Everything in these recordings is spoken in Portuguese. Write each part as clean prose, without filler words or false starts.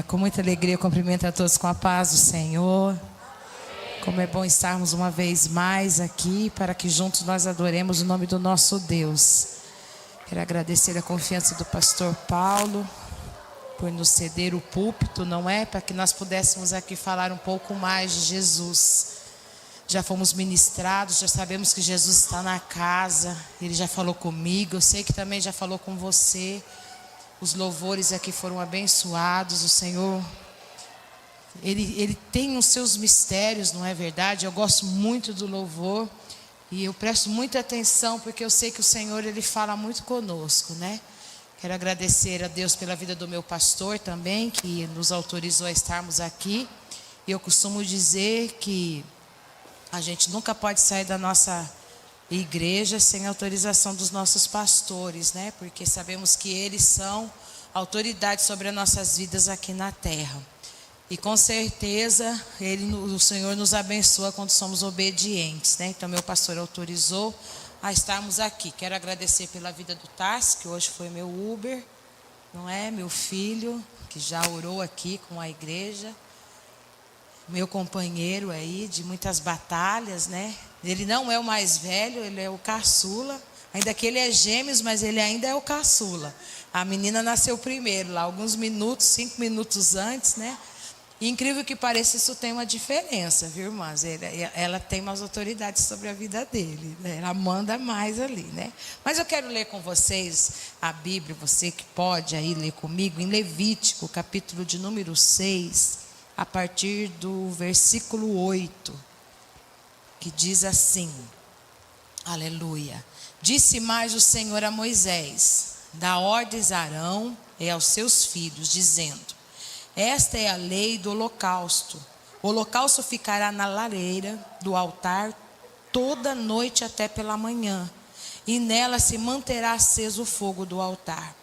Com muita alegria, eu cumprimento a todos com a paz do Senhor. Como é bom estarmos uma vez mais aqui, para que juntos nós adoremos o nome do nosso Deus. Quero agradecer a confiança do pastor Paulo, por nos ceder o púlpito, não é? Para que nós pudéssemos aqui falar um pouco mais de Jesus. Já fomos ministrados, já sabemos que Jesus está na casa, Ele já falou comigo, eu sei que também já falou com você. Os louvores aqui foram abençoados, o Senhor, Ele tem os seus mistérios, não é verdade? Eu gosto muito do louvor e eu presto muita atenção, porque eu sei que o Senhor, Ele fala muito conosco, né? Quero agradecer a Deus pela vida do meu pastor também, que nos autorizou a estarmos aqui. E eu costumo dizer que a gente nunca pode sair da nossa igreja sem autorização dos nossos pastores, né? Porque sabemos que eles são autoridade sobre as nossas vidas aqui na terra. E com certeza o Senhor nos abençoa quando somos obedientes, né? Então meu pastor autorizou a estarmos aqui. Quero agradecer pela vida do Tarso, que hoje foi meu Uber, não é? Meu filho, que já orou aqui com a igreja. Meu companheiro aí de muitas batalhas, né? Ele não é o mais velho, ele é o caçula. Ainda que ele é gêmeos, mas ele ainda é o caçula. A menina nasceu primeiro, lá alguns minutos, 5 minutos antes, né? E incrível que pareça, isso tem uma diferença, viu, irmãs? Ela tem umas autoridades sobre a vida dele, né? Ela manda mais ali, né? Mas eu quero ler com vocês a Bíblia, você que pode aí ler comigo, em Levítico, capítulo de número 6, a partir do versículo 8, que diz assim, aleluia. Disse mais o Senhor a Moisés: dá ordens a Arão e aos seus filhos, dizendo: esta é a lei do holocausto. O holocausto ficará na lareira do altar toda noite até pela manhã, e nela se manterá aceso o fogo do altar.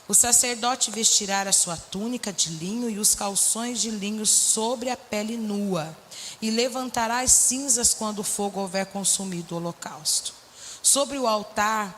O sacerdote vestirá a sua túnica de linho e os calções de linho sobre a pele nua, e levantará as cinzas quando o fogo houver consumido o holocausto. Sobre o altar,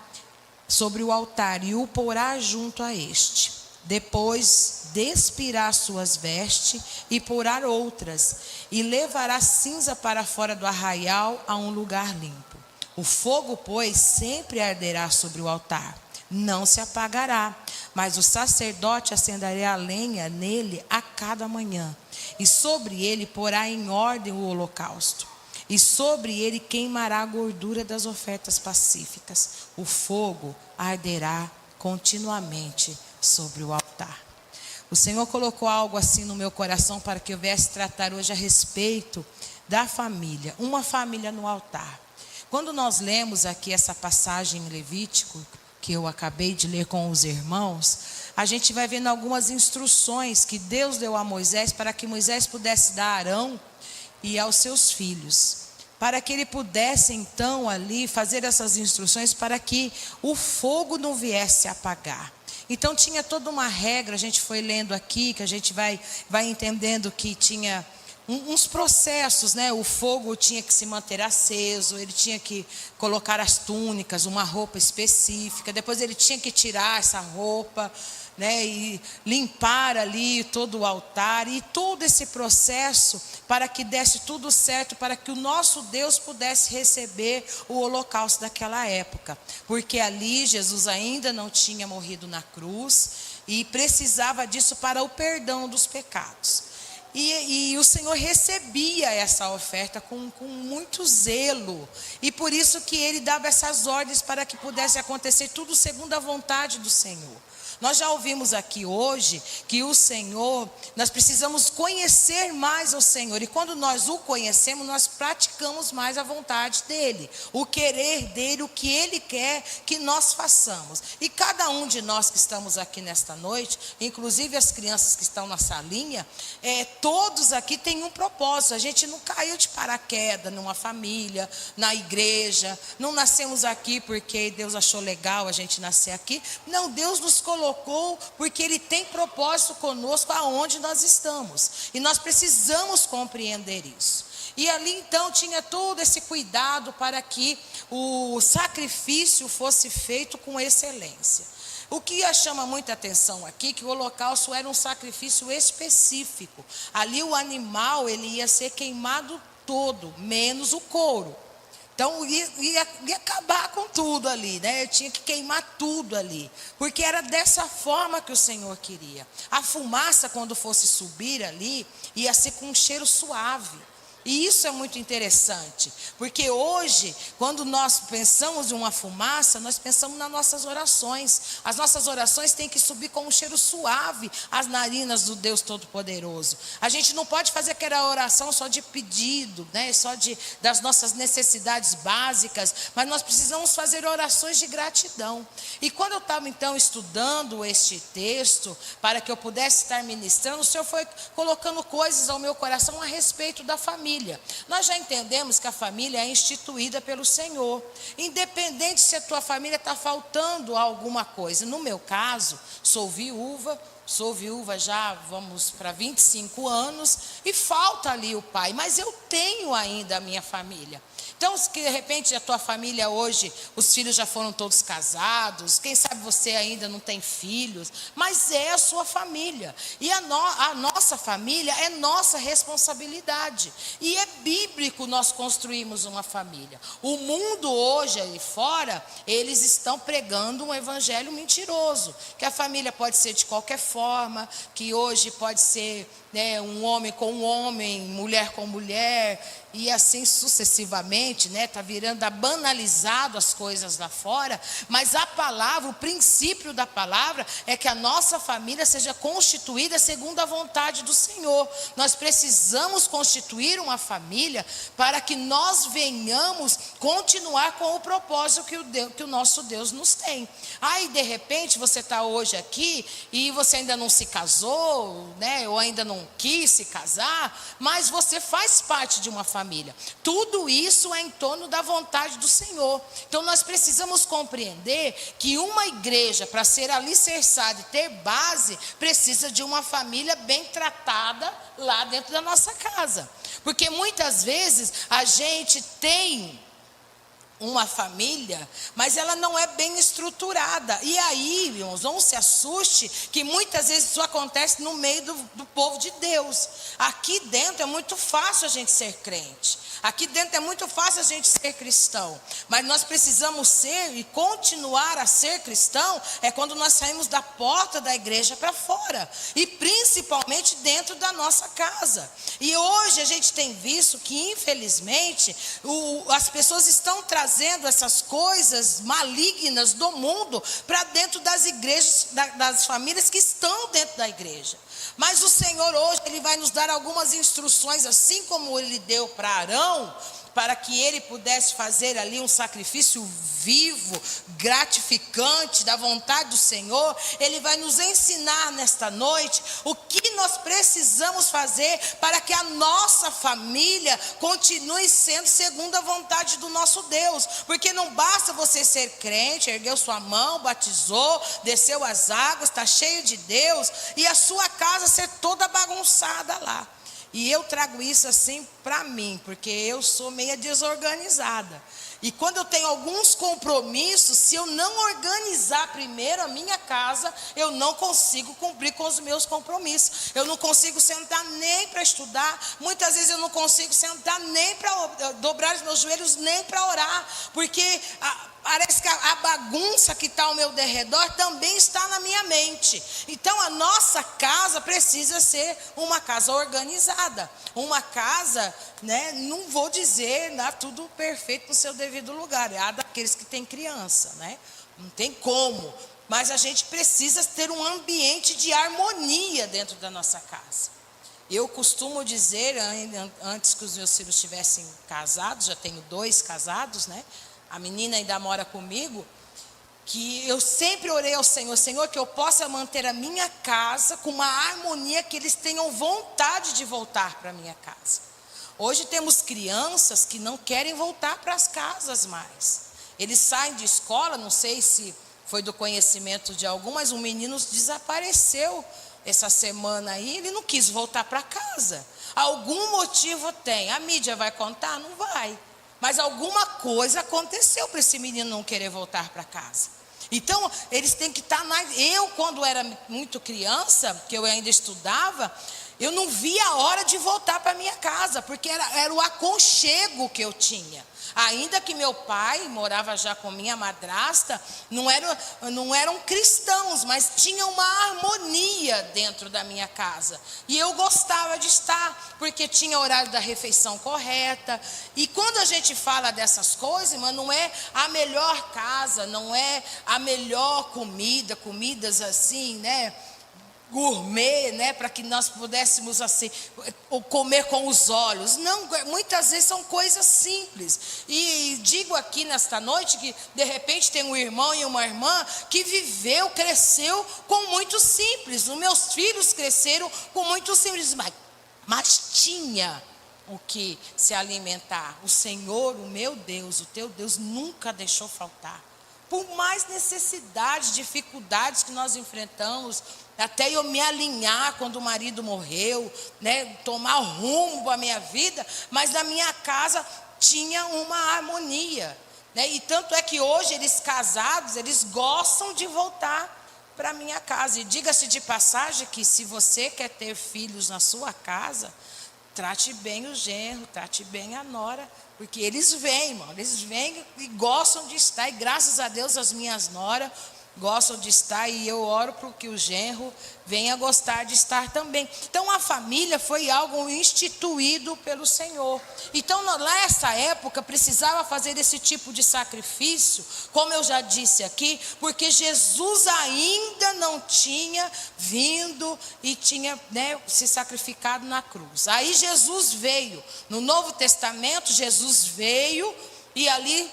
e o porá junto a este. Depois despirá suas vestes e porá outras, e levará cinza para fora do arraial a um lugar limpo. O fogo, pois, sempre arderá sobre o altar, não se apagará, mas o sacerdote acenderá a lenha nele a cada manhã, e sobre ele porá em ordem o holocausto, e sobre ele queimará a gordura das ofertas pacíficas. O fogo arderá continuamente sobre o altar. O Senhor colocou algo assim no meu coração para que eu viesse tratar hoje a respeito da família, uma família no altar. Quando nós lemos aqui essa passagem em Levítico, que eu acabei de ler com os irmãos, a gente vai vendo algumas instruções que Deus deu a Moisés para que Moisés pudesse dar a Arão e aos seus filhos, para que ele pudesse então ali fazer essas instruções para que o fogo não viesse a apagar. Então tinha toda uma regra, a gente foi lendo aqui, que a gente vai entendendo que tinha uns processos, né? O fogo tinha que se manter aceso, ele tinha que colocar as túnicas, uma roupa específica, depois ele tinha que tirar essa roupa, né? E limpar ali todo o altar, e todo esse processo para que desse tudo certo, para que o nosso Deus pudesse receber o holocausto daquela época, porque ali Jesus ainda não tinha morrido na cruz e precisava disso para o perdão dos pecados. E o Senhor recebia essa oferta com muito zelo, e por isso que Ele dava essas ordens para que pudesse acontecer tudo segundo a vontade do Senhor. Nós já ouvimos aqui hoje que o Senhor, nós precisamos conhecer mais o Senhor, e quando nós o conhecemos, nós praticamos mais a vontade dEle, o querer dEle, o que Ele quer que nós façamos. E cada um de nós que estamos aqui nesta noite, inclusive as crianças que estão na salinha, todos aqui têm um propósito. A gente não caiu de paraquedas numa família, na igreja, não nascemos aqui porque Deus achou legal a gente nascer aqui. Não, Deus nos colocou porque Ele tem propósito conosco aonde nós estamos, e nós precisamos compreender isso. E ali então tinha todo esse cuidado para que o sacrifício fosse feito com excelência. O que chama muita atenção aqui, que o holocausto era um sacrifício específico. Ali o animal, ele ia ser queimado todo, menos o couro. Então ia acabar com tudo ali, né? Eu tinha que queimar tudo ali, porque era dessa forma que o Senhor queria. A fumaça, quando fosse subir ali, ia ser com um cheiro suave. E isso é muito interessante, porque hoje, quando nós pensamos em uma fumaça, nós pensamos nas nossas orações. As nossas orações têm que subir com um cheiro suave às narinas do Deus Todo-Poderoso. A gente não pode fazer aquela oração só de pedido, né? Só das nossas necessidades básicas, mas nós precisamos fazer orações de gratidão. E quando eu estava então estudando este texto, para que eu pudesse estar ministrando, o Senhor foi colocando coisas ao meu coração a respeito da família. Nós já entendemos que a família é instituída pelo Senhor, independente se a tua família está faltando alguma coisa. No meu caso, sou viúva já, vamos para 25 anos, e falta ali o pai, mas eu tenho ainda a minha família. Então, se de repente a tua família hoje, os filhos já foram todos casados, quem sabe você ainda não tem filhos, mas é a sua família. E a nossa família é nossa responsabilidade. E é bíblico nós construirmos uma família. O mundo hoje aí fora, eles estão pregando um evangelho mentiroso, que a família pode ser de qualquer forma, que hoje pode ser, né, um homem com um homem, mulher com mulher, e assim sucessivamente, né? Está virando banalizado as coisas lá fora, mas a palavra, o princípio da palavra é que a nossa família seja constituída segundo a vontade do Senhor. Nós precisamos constituir uma família para que nós venhamos continuar com o propósito que o nosso Deus nos tem. Aí de repente você está hoje aqui e você ainda não se casou, né? Ou ainda não quis se casar, mas você faz parte de uma família. Tudo isso é em torno da vontade do Senhor. Então nós precisamos compreender que uma igreja, para ser alicerçada e ter base, precisa de uma família bem tratada lá dentro da nossa casa. Porque muitas vezes a gente tem uma família, mas ela não é bem estruturada. E aí, irmãos, não se assuste que muitas vezes isso acontece no meio do povo de Deus. Aqui dentro é muito fácil a gente ser crente. Aqui dentro é muito fácil a gente ser cristão. Mas nós precisamos ser e continuar a ser cristão é quando nós saímos da porta da igreja para fora. E principalmente dentro da nossa casa. E hoje a gente tem visto que, infelizmente, as pessoas estão trazendo essas coisas malignas do mundo para dentro das igrejas, das famílias que estão dentro da igreja. Mas o Senhor hoje, Ele vai nos dar algumas instruções, assim como Ele deu para Arão, para que ele pudesse fazer ali um sacrifício vivo, gratificante, da vontade do Senhor. Ele vai nos ensinar nesta noite o que nós precisamos fazer para que a nossa família continue sendo segundo a vontade do nosso Deus. Porque não basta você ser crente, ergueu sua mão, batizou, desceu as águas, está cheio de Deus, e a sua casa ser toda bagunçada lá. E eu trago isso assim para mim, porque eu sou meia desorganizada. E quando eu tenho alguns compromissos, se eu não organizar primeiro a minha casa, eu não consigo cumprir com os meus compromissos. Eu não consigo sentar nem para estudar. Muitas vezes eu não consigo sentar nem para dobrar os meus joelhos, nem para orar. Porque parece que a bagunça que está ao meu derredor também está na minha mente. Então a nossa casa precisa ser uma casa organizada. Uma casa, né, não vou dizer, tudo perfeito no seu devido lugar. Há daqueles que têm criança, né? Não tem como. Mas a gente precisa ter um ambiente de harmonia dentro da nossa casa. Eu costumo dizer, antes que os meus filhos estivessem casados, já tenho 2 casados, né? A menina ainda mora comigo, que eu sempre orei ao Senhor, Senhor, que eu possa manter a minha casa com uma harmonia, que eles tenham vontade de voltar para a minha casa. Hoje temos crianças que não querem voltar para as casas mais. Eles saem de escola, não sei se foi do conhecimento de algum, mas um menino desapareceu essa semana aí, ele não quis voltar para casa. Algum motivo tem, a mídia vai contar? Não vai. Mas alguma coisa aconteceu para esse menino não querer voltar para casa. Então, eles têm que estar mais... Eu, quando era muito criança, que eu ainda estudava, eu não via a hora de voltar para minha casa, porque era o aconchego que eu tinha. Ainda que meu pai morava já com minha madrasta, não eram cristãos, mas tinha uma harmonia dentro da minha casa. E eu gostava de estar, porque tinha horário da refeição correta. E quando a gente fala dessas coisas, mas não é a melhor casa, não é a melhor comida, comidas assim, né? Gourmet, né, para que nós pudéssemos assim, comer com os olhos. Não, muitas vezes são coisas simples. E digo aqui nesta noite que de repente tem um irmão e uma irmã que cresceu com muito simples. Os meus filhos cresceram com muito simples, mas tinha o que se alimentar. O Senhor, o meu Deus, o teu Deus nunca deixou faltar. Por mais necessidades, dificuldades que nós enfrentamos, até eu me alinhar quando o marido morreu, né, tomar rumo para a minha vida, mas na minha casa tinha uma harmonia, né, e tanto é que hoje eles casados, eles gostam de voltar para a minha casa. E diga-se de passagem que se você quer ter filhos na sua casa, trate bem o genro, trate bem a nora, porque eles vêm, irmão, eles vêm e gostam de estar, e graças a Deus as minhas noras gostam de estar, e eu oro para que o genro venha gostar de estar também. Então a família foi algo instituído pelo Senhor. Então nessa época precisava fazer esse tipo de sacrifício, como eu já disse aqui, porque Jesus ainda não tinha vindo e tinha, né, se sacrificado na cruz. Aí Jesus veio, no Novo Testamento Jesus veio, e ali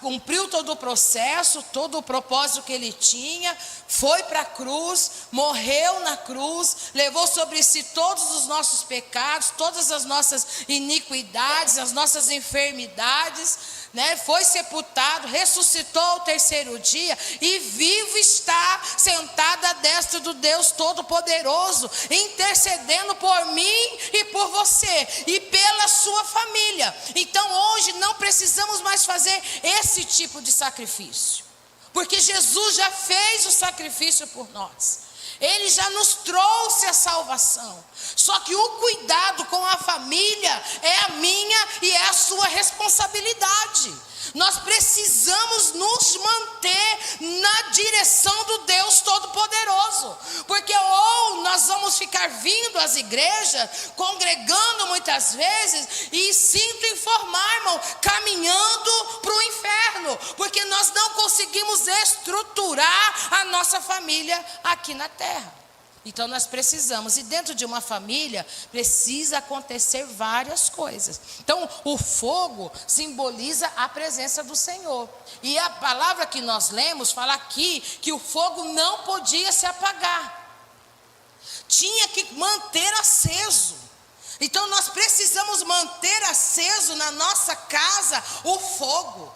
cumpriu todo o processo, todo o propósito que ele tinha, foi para a cruz, morreu na cruz, levou sobre si todos os nossos pecados, todas as nossas iniquidades, as nossas enfermidades, né? Foi sepultado, ressuscitou ao terceiro dia e vivo está sentado à destra do Deus Todo-Poderoso, intercedendo por mim e por você e pela sua família. Então hoje não precisamos mais fazer esse tipo de sacrifício, porque Jesus já fez o sacrifício por nós. Ele já nos trouxe a salvação. Só que o cuidado com a família é a minha e é a sua responsabilidade. Nós precisamos nos manter na direção do Deus Todo-Poderoso, porque ou nós vamos ficar vindo às igrejas, congregando muitas vezes, e sinto informar, irmão, caminhando para o inferno, porque nós não conseguimos estruturar a nossa família aqui na terra. Então nós precisamos, e dentro de uma família precisa acontecer várias coisas. Então o fogo simboliza a presença do Senhor, e a palavra que nós lemos fala aqui que o fogo não podia se apagar, tinha que manter aceso. Então nós precisamos manter aceso na nossa casa o fogo.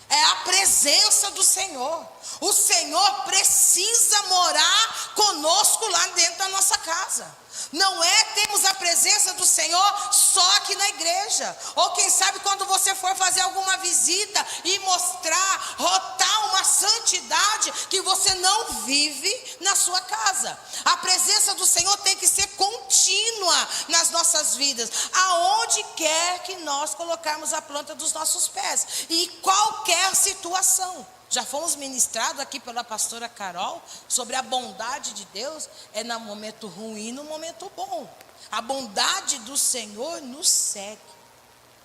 É a presença do Senhor. O Senhor precisa morar conosco lá dentro da nossa casa. Não é termos a presença do Senhor só aqui na igreja. Ou quem sabe quando você for fazer alguma visita e mostrar, rotar uma santidade que você não vive na sua casa. A presença do Senhor tem que ser contínua nas nossas vidas, aonde quer que nós colocarmos a planta dos nossos pés, e qualquer situação. Já fomos ministrados aqui pela pastora Carol sobre a bondade de Deus, é no momento ruim e no momento bom. A bondade do Senhor nos segue,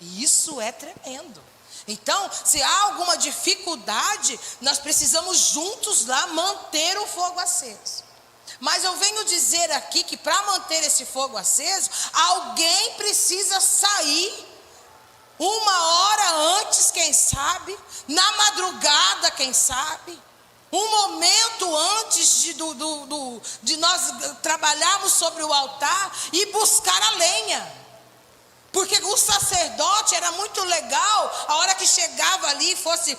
e isso é tremendo. Então, se há alguma dificuldade, nós precisamos juntos lá manter o fogo aceso. Mas eu venho dizer aqui que para manter esse fogo aceso, alguém precisa sair uma hora antes, quem sabe, na madrugada, quem sabe, um momento antes de nós trabalharmos sobre o altar e buscar a lenha. Porque o sacerdote era muito legal, a hora que chegava ali e fosse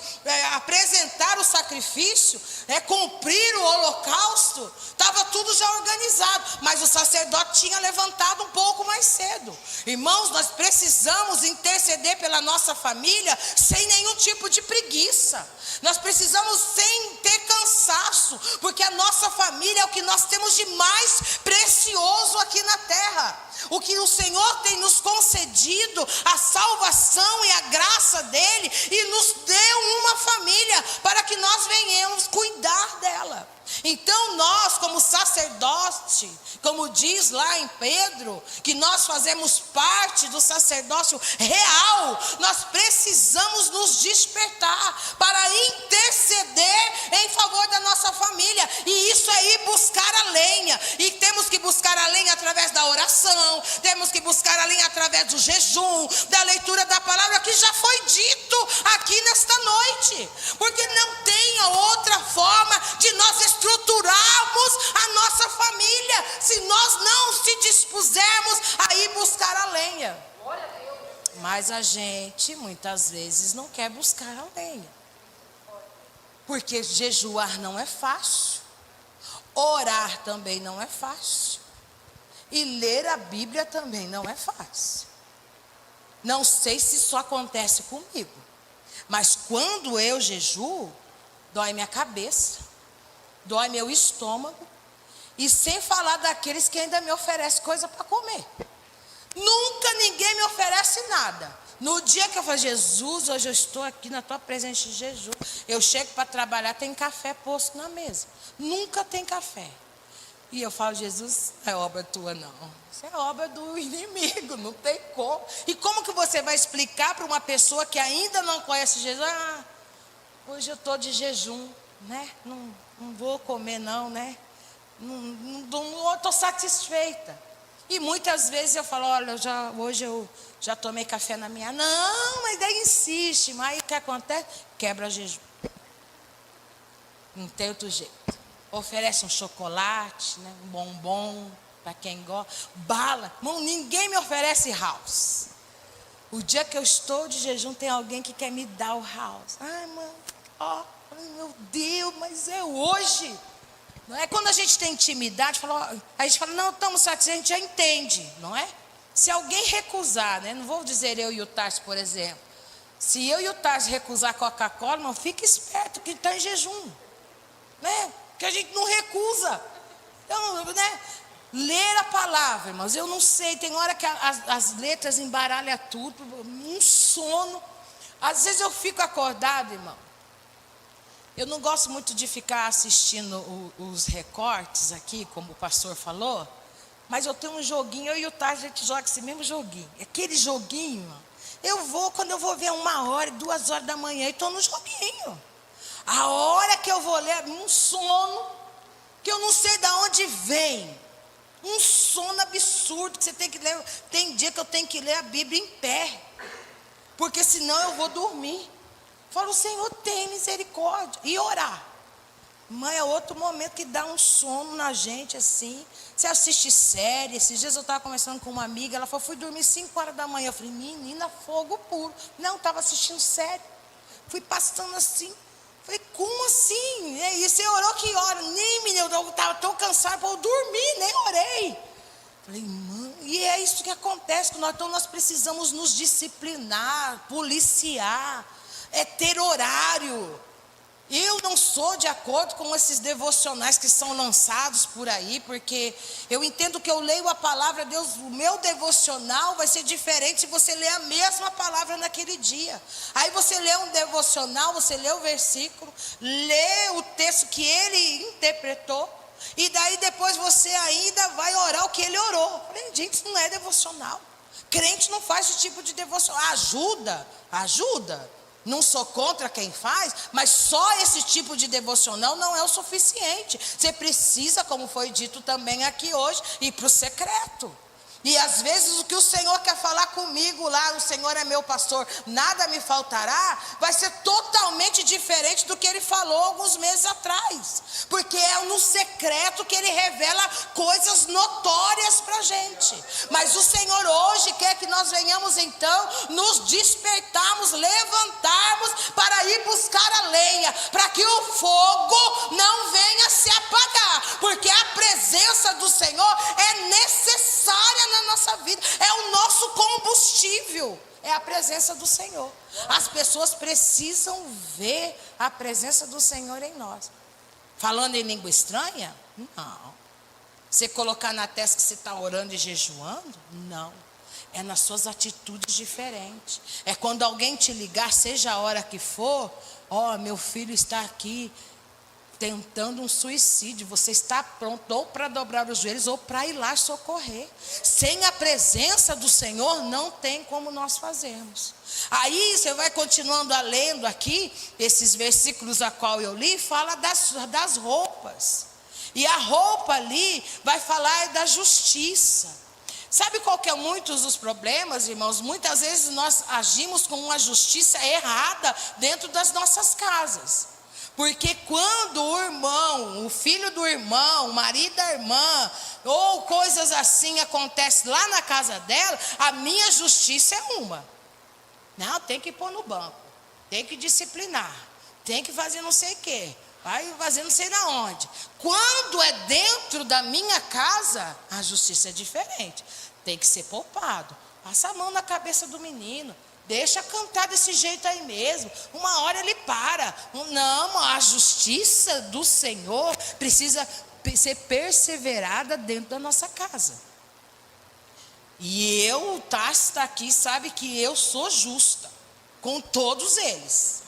apresentar o sacrifício, cumprir o holocausto, estava tudo já organizado, mas o sacerdote tinha levantado um pouco mais cedo. Irmãos, nós precisamos interceder pela nossa família sem nenhum tipo de preguiça. Nós precisamos sem ter cansaço cansaço, porque a nossa família é o que nós temos de mais precioso aqui na terra. O que o Senhor tem nos concedido, a salvação e a graça dele, e nos deu uma família para que nós venhamos cuidar dela. Então nós, como sacerdote, como diz lá em Pedro, que nós fazemos parte do sacerdócio real, nós precisamos nos despertar para interceder em favor da nossa família. E isso é ir buscar a lenha. E temos que buscar a lenha através da oração, temos que buscar a lenha através do jejum, da leitura da palavra, que já foi dito aqui nesta noite. Porque não tem outra forma de nós estruturarmos a nossa família se nós não se dispusermos a ir buscar a lenha. Mas a gente muitas vezes não quer buscar a lenha, porque jejuar não é fácil, orar também não é fácil, e ler a Bíblia também não é fácil. Não sei se isso acontece comigo, mas quando eu jejuo, dói minha cabeça, dói meu estômago, e sem falar daqueles que ainda me oferecem coisa para comer. Nunca ninguém me oferece nada. No dia que eu falo, Jesus, hoje eu estou aqui na tua presença de jejum, eu chego para trabalhar, tem café posto na mesa. Nunca tem café. E eu falo, Jesus, não é obra tua não, isso é obra do inimigo, não tem como. E como que você vai explicar para uma pessoa que ainda não conhece Jesus? Ah, hoje eu estou de jejum, né? Não vou comer não, né? Não estou satisfeita. E muitas vezes eu falo, olha, hoje eu já tomei café na minha. Não, mas daí insiste. Mas aí o que acontece? Quebra jejum. Não tem outro jeito. Oferece um chocolate, né, um bombom, para quem gosta. Bala. Irmão, ninguém me oferece house. O dia que eu estou de jejum, tem alguém que quer me dar o house. Ai, mano, ó, meu Deus, mas é hoje. Não é? Quando a gente tem intimidade, a gente fala, não, estamos satisfeitos, a gente já entende, não é? Se alguém recusar, né? Não vou dizer eu e o Tarso, por exemplo. Se eu e o Tarso recusar Coca-Cola, não, fica esperto que está em jejum, né? Que a gente não recusa. Então, né? Ler a palavra, irmãos, eu não sei, tem hora que as letras embaralham tudo, um sono. Às vezes eu fico acordado, irmão. Eu não gosto muito de ficar assistindo os recortes aqui, como o pastor falou, mas eu tenho um joguinho, eu e o Tarso, a gente joga esse mesmo joguinho. Aquele joguinho, quando eu vou ver 1h, 2h da manhã, e estou no joguinho. A hora que eu vou ler, um sono, que eu não sei de onde vem. Um sono absurdo, que você tem que ler. Tem dia que eu tenho que ler a Bíblia em pé, porque senão eu vou dormir. Falo, o Senhor tem misericórdia. E orar. Mas é outro momento que dá um sono na gente assim. Você assiste série. Esses dias eu estava conversando com uma amiga. Ela falou, fui dormir 5h da manhã. Eu falei, menina, fogo puro. Não, estava assistindo série. Fui passando assim. Falei, como assim? E você orou que hora? Nem me deu. Eu estava tão cansada para eu dormir, nem orei. Falei, mano, e é isso que acontece. Então nós precisamos nos disciplinar, policiar. É ter horário. Eu não sou de acordo com esses devocionais que são lançados por aí, porque eu entendo que eu leio a palavra de Deus, o meu devocional vai ser diferente se você ler a mesma palavra naquele dia. Aí você lê um devocional, você lê o versículo, lê o texto que ele interpretou, e daí depois você ainda vai orar o que ele orou. Falei, gente, isso não é devocional. Crente não faz esse tipo de devocional. Ajuda. Não sou contra quem faz, mas só esse tipo de devocional não é o suficiente. Você precisa, como foi dito também aqui hoje, ir para o secreto. E às vezes o que o Senhor quer falar comigo lá, o Senhor é meu pastor, nada me faltará, vai ser totalmente diferente do que ele falou alguns meses atrás. Porque é no secreto que ele revela coisas notórias para a gente. Mas o Senhor hoje quer que nós venhamos então, nos despertarmos, levantarmos para ir buscar a lenha, para que o fogo não venha se apagar. Porque a presença do Senhor é necessária na nossa vida, é o nosso combustível, é a presença do Senhor. As pessoas precisam ver a presença do Senhor em nós. Falando em língua estranha? Não. Você colocar na testa que você está orando e jejuando? Não. É nas suas atitudes diferentes. É quando alguém te ligar, seja a hora que for, meu filho está aqui tentando um suicídio. Você está pronto ou para dobrar os joelhos ou para ir lá socorrer. Sem a presença do Senhor, não tem como nós fazermos. Aí você vai continuando lendo aqui, esses versículos a qual eu li, fala das roupas. E a roupa ali vai falar da justiça. Sabe qual que é muitos dos problemas, irmãos? Muitas vezes nós agimos com uma justiça errada dentro das nossas casas. Porque quando o irmão, o filho do irmão, o marido da irmã, ou coisas assim acontecem lá na casa dela, a minha justiça é uma. Não, tem que pôr no banco, tem que disciplinar, tem que fazer não sei o quê, vai fazer não sei na onde. Quando é dentro da minha casa, a justiça é diferente. Tem que ser poupado. Passa a mão na cabeça do menino. Deixa cantar desse jeito aí mesmo. Uma hora ele para. Não, a justiça do Senhor precisa ser perseverada dentro da nossa casa. E o Tassi está aqui, sabe que eu sou justa com todos eles.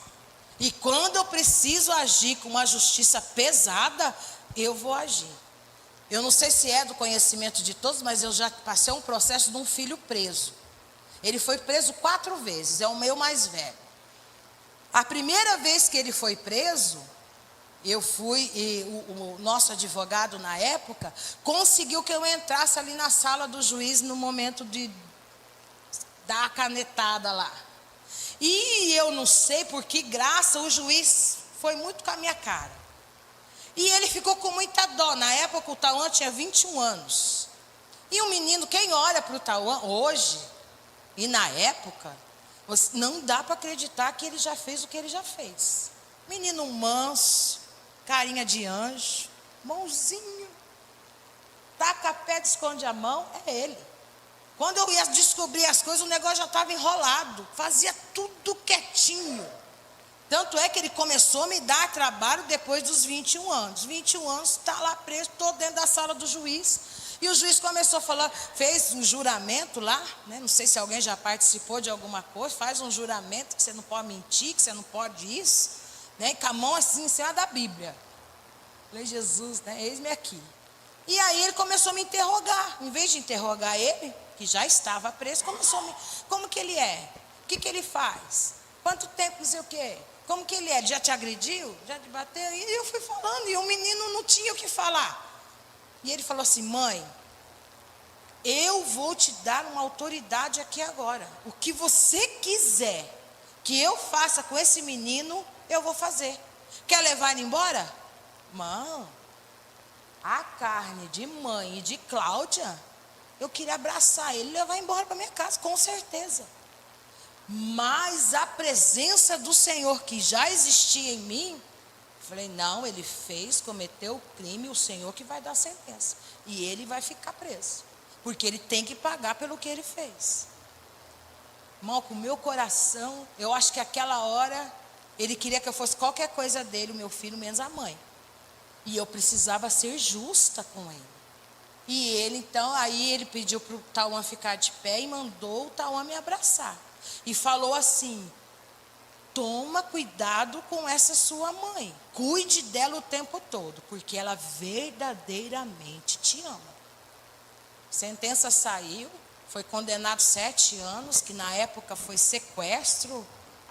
E quando eu preciso agir com uma justiça pesada, eu vou agir. Eu não sei se é do conhecimento de todos, mas eu já passei um processo de um filho preso. Ele foi preso 4 vezes, é o meu mais velho. A primeira vez que ele foi preso, eu fui, e o nosso advogado na época, conseguiu que eu entrasse ali na sala do juiz no momento de dar a canetada lá. E eu não sei por que graça o juiz foi muito com a minha cara. E ele ficou com muita dó. Na época o Tauan tinha 21 anos. E o menino, quem olha para o Tauan hoje, e na época, não dá para acreditar que ele já fez o que ele já fez. Menino manso, carinha de anjo, mãozinho, taca pé, esconde a mão, é ele. Quando eu ia descobrir as coisas, o negócio já estava enrolado, fazia tudo quietinho. Tanto é que ele começou a me dar trabalho depois dos 21 anos. 21 anos, está lá preso, estou dentro da sala do juiz. E o juiz começou a falar, fez um juramento lá, né? Não sei se alguém já participou de alguma coisa, faz um juramento que você não pode mentir, que você não pode isso, né? Com a mão assim em cima da Bíblia. Falei, Jesus, né? Eis-me aqui. E aí ele começou a me interrogar. Em vez de interrogar ele, que já estava preso, começou a me... Como que ele é? O que ele faz? Quanto tempo, não sei o quê? Como que ele é? Já te agrediu? Já te bateu? E eu fui falando, e o menino não tinha o que falar. E ele falou assim, mãe, eu vou te dar uma autoridade aqui agora. O que você quiser que eu faça com esse menino, eu vou fazer. Quer levar ele embora? Mãe, a carne de mãe e de Cláudia, eu queria abraçar ele e levar embora para minha casa, com certeza. Mas a presença do Senhor que já existia em mim, falei, não, ele fez, cometeu o crime, o Senhor que vai dar a sentença. E ele vai ficar preso, porque ele tem que pagar pelo que ele fez. Irmão, com o meu coração, eu acho que aquela hora, ele queria que eu fosse qualquer coisa dele, o meu filho, menos a mãe. E eu precisava ser justa com ele. E ele, então, aí ele pediu para o Tauan ficar de pé e mandou o Tauan me abraçar. E falou assim, toma cuidado com essa sua mãe. Cuide dela o tempo todo, porque ela verdadeiramente te ama. Sentença saiu, foi condenado 7 anos, que na época foi sequestro,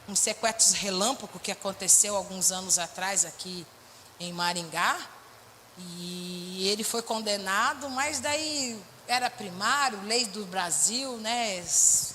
um sequestro relâmpago que aconteceu alguns anos atrás aqui em Maringá. E ele foi condenado, mas daí era primário, lei do Brasil, né?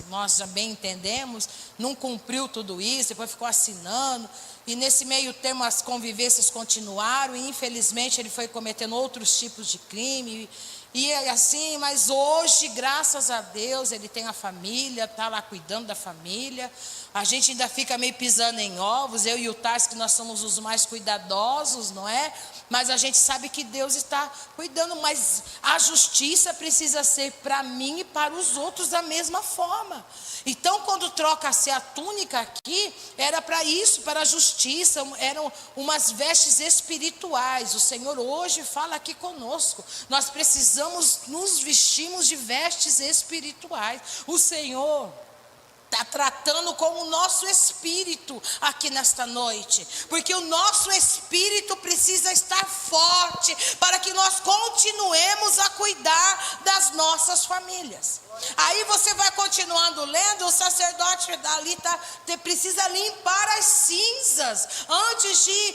Nós já bem entendemos, não cumpriu tudo isso, depois ficou assinando, e nesse meio termo as convivências continuaram, e infelizmente ele foi cometendo outros tipos de crime, e assim, mas hoje, graças a Deus, ele tem a família, está lá cuidando da família, A gente ainda fica meio pisando em ovos, eu e o Tarso, que nós somos os mais cuidadosos, não é? Mas a gente sabe que Deus está cuidando, mas a justiça precisa ser para mim e para os outros da mesma forma. Então, quando troca-se a túnica aqui, era para isso, para a justiça, eram umas vestes espirituais. O Senhor hoje fala aqui conosco. Nós precisamos nos vestirmos de vestes espirituais. O Senhor está tratando com o nosso espírito aqui nesta noite, porque o nosso espírito precisa estar forte para que nós continuemos a cuidar das nossas famílias. Aí você vai continuando lendo, o sacerdote ali precisa limpar as cinzas antes de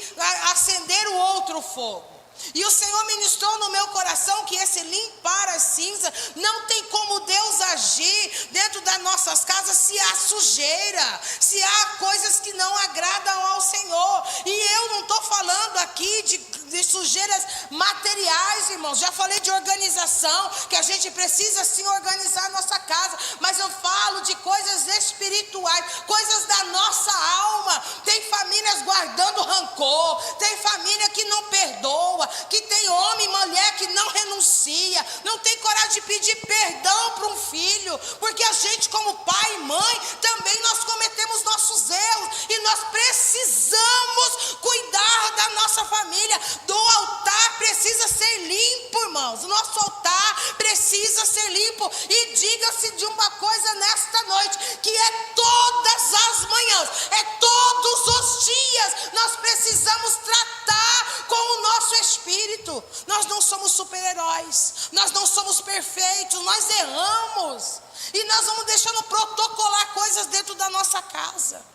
acender o outro fogo. E o Senhor ministrou no meu coração que esse limpar as cinzas, não tem como Deus agir dentro das nossas casas se há sujeira, se há coisas que não agradam ao Senhor. E eu não estou falando aqui de sujeiras materiais, irmãos. Já falei de organização, que a gente precisa sim organizar a nossa casa, mas eu falo de coisas espirituais, coisas da nossa alma. Tem famílias guardando rancor, tem família que não perdoa, que tem homem e mulher que não renuncia, não tem coragem de pedir perdão para um filho, porque a gente, como pai e mãe, também nós cometemos nossos erros, e nós precisamos cuidar da nossa família. Do altar precisa ser limpo, irmãos. O nosso altar precisa ser limpo. E diga-se de uma coisa nesta noite, que é todas as manhãs, é todos os dias, nós precisamos tratar com o nosso espírito. Nós não somos super-heróis, nós não somos perfeitos, nós erramos, e nós vamos deixando protocolar coisas dentro da nossa casa,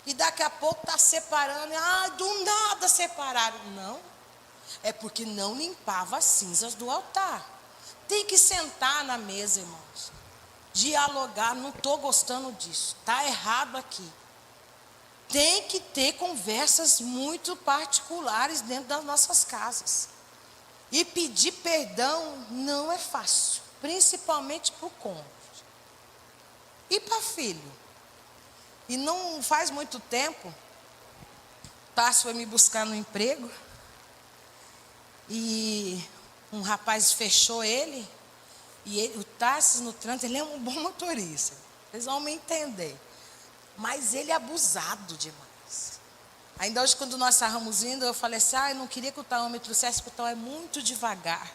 e daqui a pouco está separando, do nada separaram. Não, é porque não limpava as cinzas do altar. Tem que sentar na mesa, irmãos, dialogar. Não estou gostando disso, está errado aqui. Tem que ter conversas muito particulares dentro das nossas casas. E pedir perdão não é fácil, principalmente para o cônjuge. E para filho. E não faz muito tempo, o Tarso foi me buscar no emprego, e um rapaz fechou ele, e o Tarso no trânsito, ele é um bom motorista, vocês vão me entender. Mas ele é abusado demais. Ainda hoje, quando nós estávamos indo, eu falei assim, eu não queria que o Taão me trouxesse, porque o Taão é muito devagar.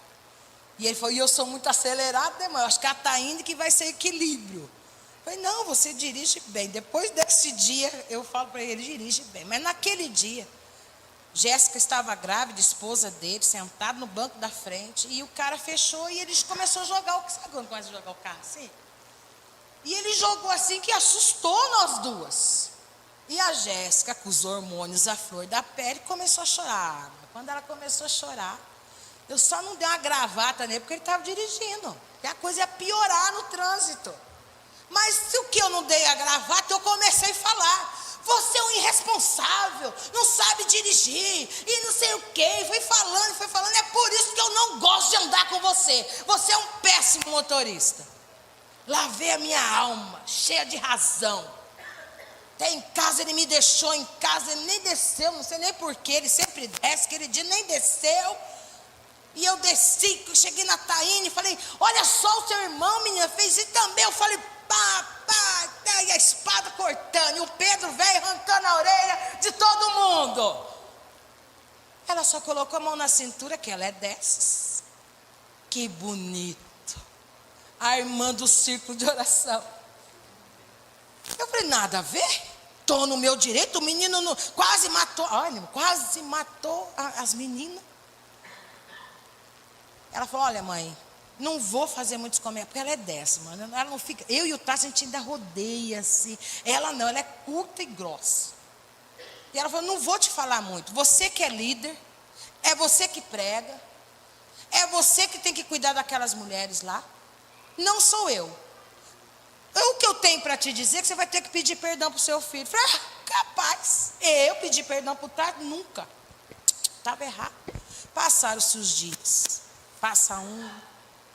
E ele falou, e eu sou muito acelerado, né, mãe? Eu acho que a Taíne que vai ser equilíbrio. Eu falei, não, você dirige bem. Depois desse dia, eu falo para ele, dirige bem. Mas naquele dia, Jéssica estava grávida, esposa dele, sentada no banco da frente, e o cara fechou, e eles começou a jogar o carro. Sabe quando começa a jogar o carro assim? E ele jogou assim que assustou nós duas. E a Jéssica, com os hormônios, a flor da pele, começou a chorar. Quando ela começou a chorar, eu só não dei uma gravata nele, porque ele estava dirigindo. E a coisa ia piorar no trânsito. Mas se o que eu não dei a gravata, eu comecei a falar. Você é um irresponsável, não sabe dirigir, e não sei o quê. Foi falando. É por isso que eu não gosto de andar com você. Você é um péssimo motorista. Lavei a minha alma, cheia de razão. Até em casa ele me deixou em casa, ele nem desceu, não sei nem porquê, ele sempre desce, aquele dia nem desceu. E eu desci, cheguei na Taíne e falei, olha só o seu irmão, menina, fez isso também. Eu falei, e a espada cortando, e o Pedro veio arrancando a orelha de todo mundo. Ela só colocou a mão na cintura, que ela é dessas. Que bonito. A irmã do círculo de oração. Eu falei, nada a ver. Estou no meu direito, o menino quase matou. Olha, quase matou as meninas. Ela falou, olha mãe, não vou fazer muitos comentários, porque ela é dessa, mano. Ela não fica. Eu e o Tassi, a gente ainda rodeia assim. Ela não, ela é curta e grossa. E ela falou, não vou te falar muito. Você que é líder, é você que prega, é você que tem que cuidar daquelas mulheres lá. Não sou eu. O que eu tenho para te dizer é que você vai ter que pedir perdão para o seu filho. Eu falei, capaz. Eu pedir perdão para o Tarso? Nunca. Estava errado. Passaram-se os dias. Passa um.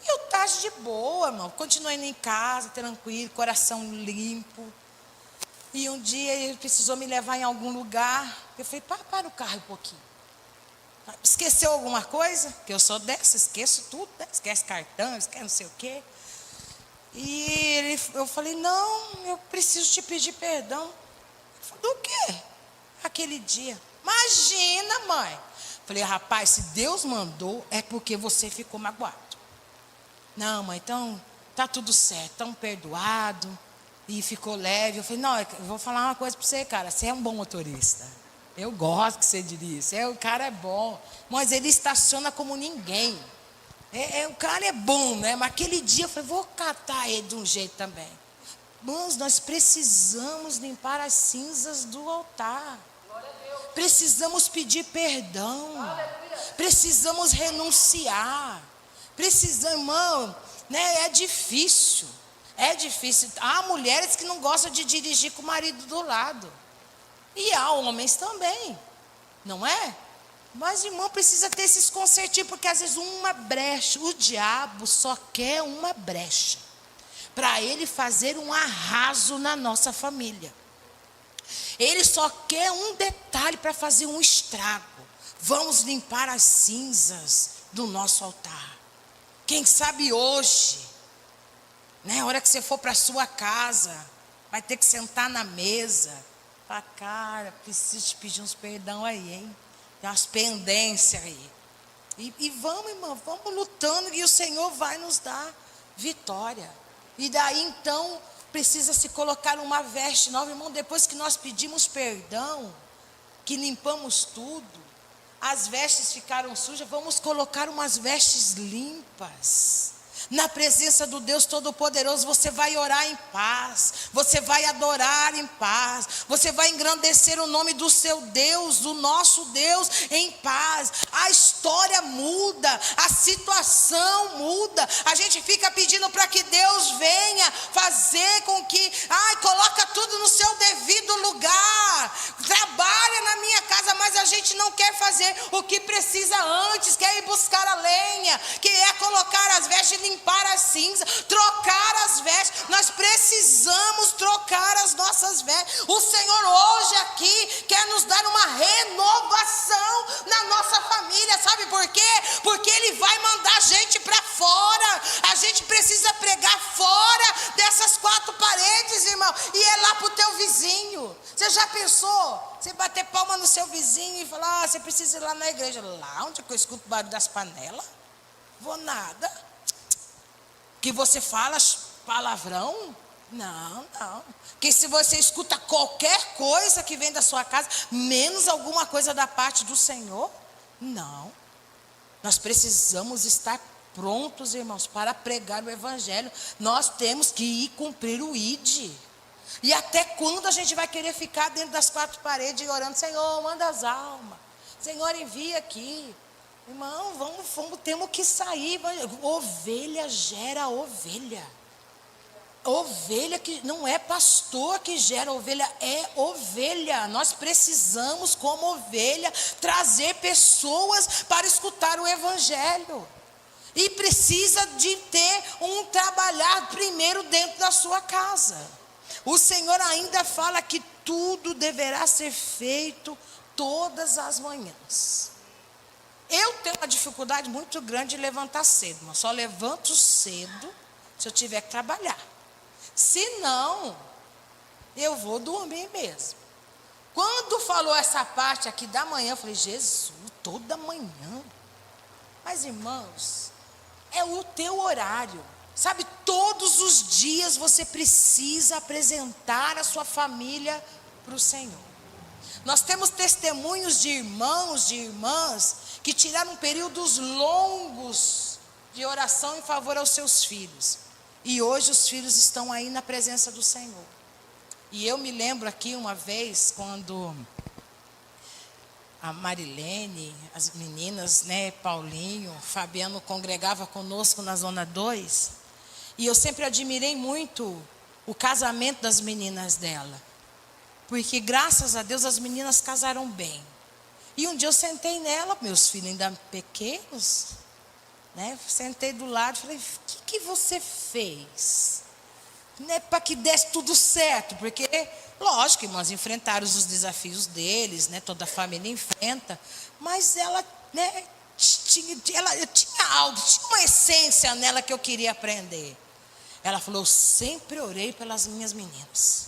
E o Tarso de boa, irmão. Continua indo em casa, tranquilo, coração limpo. E um dia ele precisou me levar em algum lugar. Eu falei, para o carro um pouquinho. Esqueceu alguma coisa? Que eu sou dessa, esqueço tudo, né? Esquece cartão, esquece não sei o quê. E eu falei, não, eu preciso te pedir perdão. Ele falou, do quê? Aquele dia. Imagina, mãe. Falei, rapaz, se Deus mandou, é porque você ficou magoado. Não, mãe, então tá tudo certo, tão perdoado. E ficou leve. Eu falei, não, eu vou falar uma coisa para você, cara. Você é um bom motorista. Eu gosto que você dirige. O cara é bom. Mas ele estaciona como ninguém. O cara é bom, né? Mas aquele dia eu falei, vou catar ele de um jeito também. Irmãos, nós precisamos limpar as cinzas do altar. Precisamos pedir perdão. Precisamos renunciar. Irmão, né? É difícil. É difícil. Há mulheres que não gostam de dirigir com o marido do lado. E há homens também. Não é? Mas, irmão, precisa ter esses concertinhos, porque às vezes uma brecha, o diabo só quer uma brecha, para ele fazer um arraso na nossa família. Ele só quer um detalhe para fazer um estrago. Vamos limpar as cinzas do nosso altar. Quem sabe hoje, né, a hora que você for para a sua casa, vai ter que sentar na mesa. Fala, cara, preciso te pedir uns perdão aí, hein? Tem umas pendências aí. E vamos, irmão, vamos lutando e o Senhor vai nos dar vitória. E daí então precisa se colocar uma veste nova, irmão. Depois que nós pedimos perdão, que limpamos tudo, as vestes ficaram sujas, vamos colocar umas vestes limpas. Na presença do Deus Todo-Poderoso, você vai orar em paz, você vai adorar em paz, você vai engrandecer o nome do seu Deus, do nosso Deus, em paz. A história muda, a situação muda. A gente fica pedindo para que Deus venha fazer com que, coloca tudo no seu devido lugar, trabalha na minha casa, mas a gente não quer fazer o que precisa antes, quer ir buscar a lenha, que é colocar as vestes, limpar as cinzas, trocar as vestes. Nós precisamos trocar as nossas vestes. O Senhor hoje aqui quer nos dar uma renovação na nossa família. Sabe por quê? Porque Ele vai mandar gente para fora. A gente precisa pregar fora dessas quatro paredes, irmão, e é lá para o teu vizinho. Você já pensou? Você bater palma no seu vizinho e falar, você precisa ir lá na igreja. Lá onde eu escuto o barulho das panelas? Vou nada. Que você fala palavrão? Não. Que se você escuta qualquer coisa que vem da sua casa, menos alguma coisa da parte do Senhor? Não. Nós precisamos estar prontos, irmãos, para pregar o Evangelho. Nós temos que ir cumprir o ID. E até quando a gente vai querer ficar dentro das quatro paredes e orando, Senhor, manda as almas. Senhor, envia aqui. Irmão, temos que sair. Ovelha gera ovelha. Ovelha que não é pastor que gera ovelha, é ovelha. Nós precisamos, como ovelha, trazer pessoas para escutar o Evangelho. E precisa de ter um trabalhar primeiro dentro da sua casa. O Senhor ainda fala que tudo deverá ser feito todas as manhãs. Eu tenho uma dificuldade muito grande de levantar cedo, mas só levanto cedo se eu tiver que trabalhar. Se não, eu vou dormir mesmo. Quando falou essa parte aqui da manhã, eu falei, Jesus, toda manhã. Mas, irmãos, é o teu horário. Sabe, todos os dias você precisa apresentar a sua família para o Senhor. Nós temos testemunhos de irmãos, de irmãs, que tiraram períodos longos de oração em favor aos seus filhos. E hoje os filhos estão aí na presença do Senhor. E eu me lembro aqui uma vez, quando a Marilene, as meninas, né, Paulinho, Fabiano congregava conosco na Zona 2. E eu sempre admirei muito o casamento das meninas dela. Porque graças a Deus as meninas casaram bem. E um dia eu sentei nela, meus filhos ainda pequenos, né? Sentei do lado e falei, o que você fez? Né, para que desse tudo certo, porque Lógico, irmãs, enfrentaram os desafios deles, né? Toda a família enfrenta, mas ela, né, eu tinha algo, tinha uma essência nela que eu queria aprender. Ela falou: eu sempre orei pelas minhas meninas,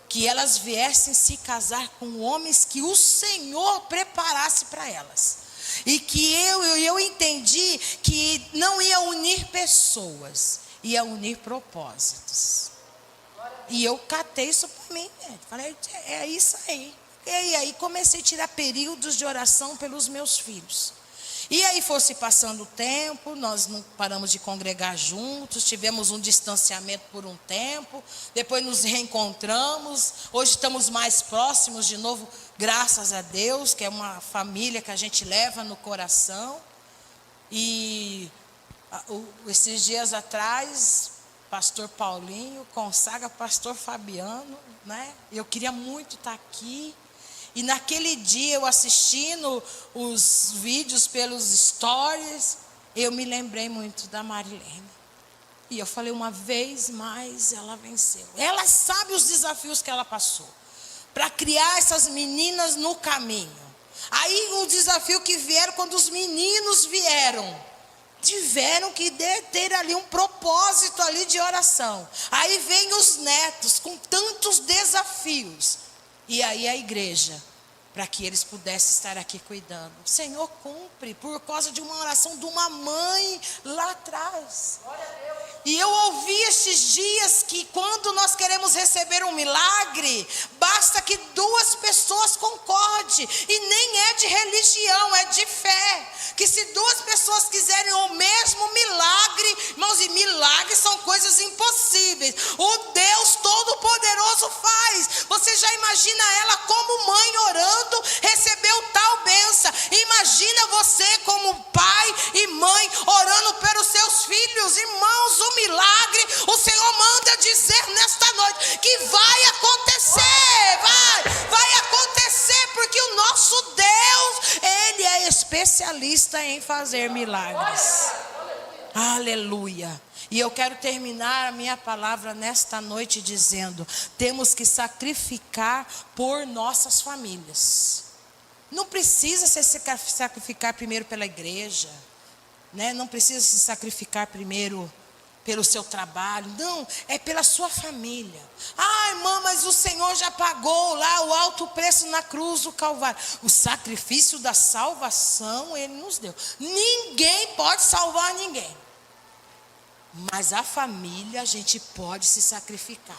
que elas viessem se casar com homens que o Senhor preparasse para elas. E que eu entendi que não ia unir pessoas, ia unir propósitos. E eu catei isso para mim, né? Falei: é isso aí. E aí comecei a tirar períodos de oração pelos meus filhos. E aí fosse passando o tempo, nós não paramos de congregar juntos, tivemos um distanciamento por um tempo, depois nos reencontramos, hoje estamos mais próximos de novo, graças a Deus, que é uma família que a gente leva no coração. E esses dias atrás, pastor Paulinho consagra pastor Fabiano, né? Eu queria muito estar aqui. E naquele dia, eu assistindo os vídeos pelos stories, eu me lembrei muito da Marilene. E eu falei: uma vez mais ela venceu. Ela sabe os desafios que ela passou para criar essas meninas no caminho. Aí o desafio que vieram, quando os meninos vieram, tiveram que ter ali um propósito ali de oração. Aí vem os netos com tantos desafios. E aí a igreja, para que eles pudessem estar aqui cuidando. O Senhor cumpre por causa de uma oração de uma mãe lá atrás. E eu ouvi estes dias que quando nós queremos receber um milagre, basta que duas pessoas concordem. E nem é de religião, é de fé. Que se duas pessoas quiserem o mesmo milagre, irmãos, e milagres são coisas impossíveis. O Deus Todo-Poderoso faz. Você já imagina ela como mãe orando, recebeu tal bênção. Imagina você como pai e mãe orando pelos seus filhos. Irmãos, o milagre, o Senhor manda dizer nesta noite que vai acontecer, vai acontecer, porque o nosso Deus, Ele é especialista em fazer milagres. Aleluia. E eu quero terminar a minha palavra nesta noite dizendo: temos que sacrificar por nossas famílias. Não precisa se sacrificar primeiro pela igreja, né? Não precisa se sacrificar primeiro pelo seu trabalho, não, é pela sua família. Ah, irmã, mas o Senhor já pagou lá o alto preço na cruz do Calvário. O sacrifício da salvação Ele nos deu. Ninguém pode salvar ninguém, mas a família a gente pode se sacrificar.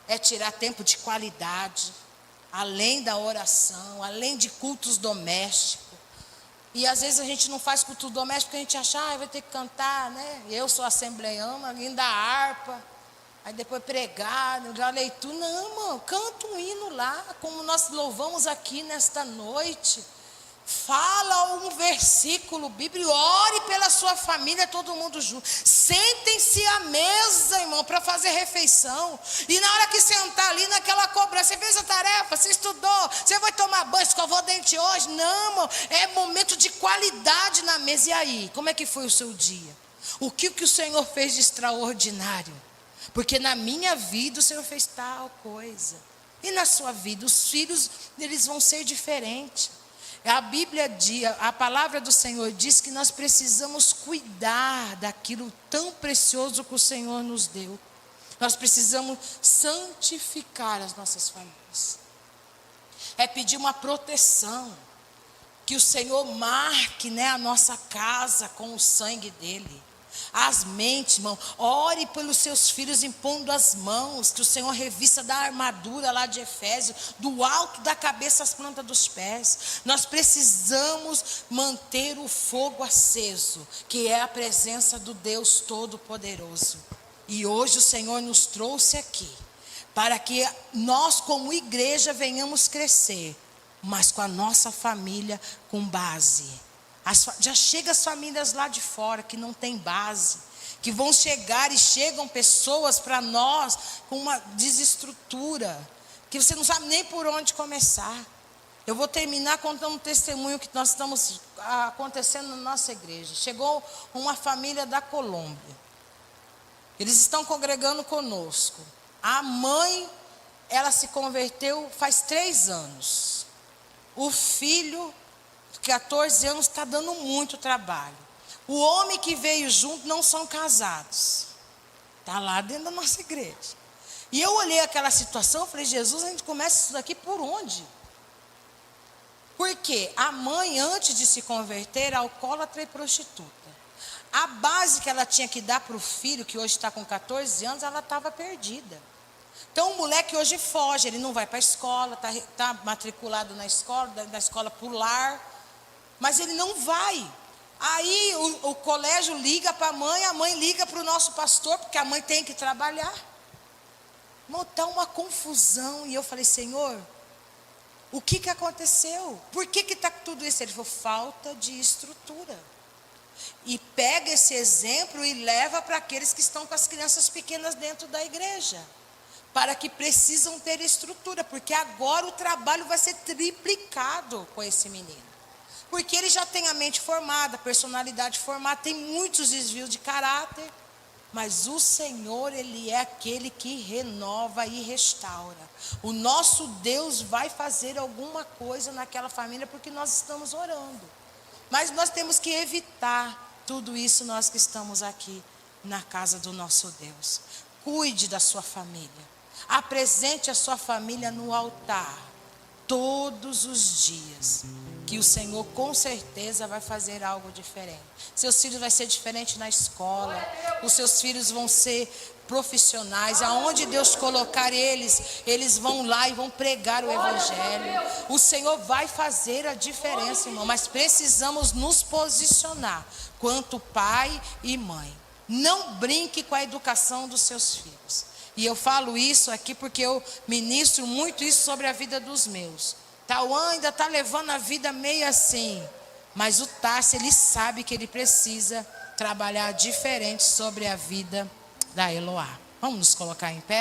É tirar tempo de qualidade, além da oração, além de cultos domésticos. E às vezes a gente não faz culto doméstico porque a gente acha: vai ter que cantar, né? Eu sou assembleiana, ainda harpa, aí depois pregar, a leitura. Não, irmão, canta um hino lá, como nós louvamos aqui nesta noite. Fala um versículo bíblico, ore pela sua família, todo mundo junto. Sentem-se à mesa, irmão, para fazer refeição. E na hora que sentar ali naquela cobrança, você fez a tarefa, você estudou, você vai tomar banho, escovou o dente hoje? Não, irmão, é momento de qualidade na mesa. E aí, como é que foi o seu dia? O que o Senhor fez de extraordinário? Porque na minha vida o Senhor fez tal coisa. E na sua vida, os filhos, eles vão ser diferentes. A Bíblia diz, a palavra do Senhor diz que nós precisamos cuidar daquilo tão precioso que o Senhor nos deu. Nós precisamos santificar as nossas famílias. É pedir uma proteção, que o Senhor marque, né, a nossa casa com o sangue dele. As mentes, irmão, ore pelos seus filhos impondo as mãos, que o Senhor revista da armadura lá de Efésios, do alto da cabeça às plantas dos pés. Nós precisamos manter o fogo aceso, que é a presença do Deus Todo-Poderoso. E hoje o Senhor nos trouxe aqui, para que nós como igreja venhamos crescer, mas com a nossa família com base. Já chega as famílias lá de fora que não tem base, que vão chegar e chegam pessoas para nós com uma desestrutura, que você não sabe nem por onde começar. Eu vou terminar contando um testemunho que nós estamos acontecendo na nossa igreja. Chegou uma família da Colômbia, eles estão congregando conosco. A mãe ela se converteu faz 3 anos. O filho, de 14 anos, está dando muito trabalho. O homem que veio junto não são casados. Está lá dentro da nossa igreja. E eu olhei aquela situação e falei, Jesus, a gente começa isso daqui por onde? Porque a mãe, antes de se converter, era alcoólatra e prostituta. A base que ela tinha que dar para o filho, que hoje está com 14 anos, ela estava perdida. Então o moleque hoje foge, ele não vai para a escola, está matriculado na escola pular, mas ele não vai. Aí o colégio liga para a mãe liga para o nosso pastor, porque a mãe tem que trabalhar. Está uma confusão. E eu falei, Senhor, o que aconteceu? Por que está tudo isso? Ele falou, falta de estrutura. E pega esse exemplo e leva para aqueles que estão com as crianças pequenas dentro da igreja, para que precisam ter estrutura, porque agora o trabalho vai ser triplicado com esse menino. Porque ele já tem a mente formada, a personalidade formada, tem muitos desvios de caráter, mas o Senhor, Ele é aquele que renova e restaura. O nosso Deus vai fazer alguma coisa naquela família, porque nós estamos orando. Mas nós temos que evitar tudo isso, nós que estamos aqui na casa do nosso Deus. Cuide da sua família. Apresente a sua família no altar todos os dias, que o Senhor com certeza vai fazer algo diferente. Seus filhos vão ser diferentes na escola, os seus filhos vão ser profissionais, aonde Deus colocar eles vão lá e vão pregar o evangelho. O Senhor vai fazer a diferença, irmão, mas precisamos nos posicionar quanto pai e mãe. Não brinque com a educação dos seus filhos. E eu falo isso aqui porque eu ministro muito isso sobre a vida dos meus. Tauan ainda está levando a vida meio assim, mas o Tarso, ele sabe que ele precisa trabalhar diferente sobre a vida da Eloá. Vamos nos colocar em pé?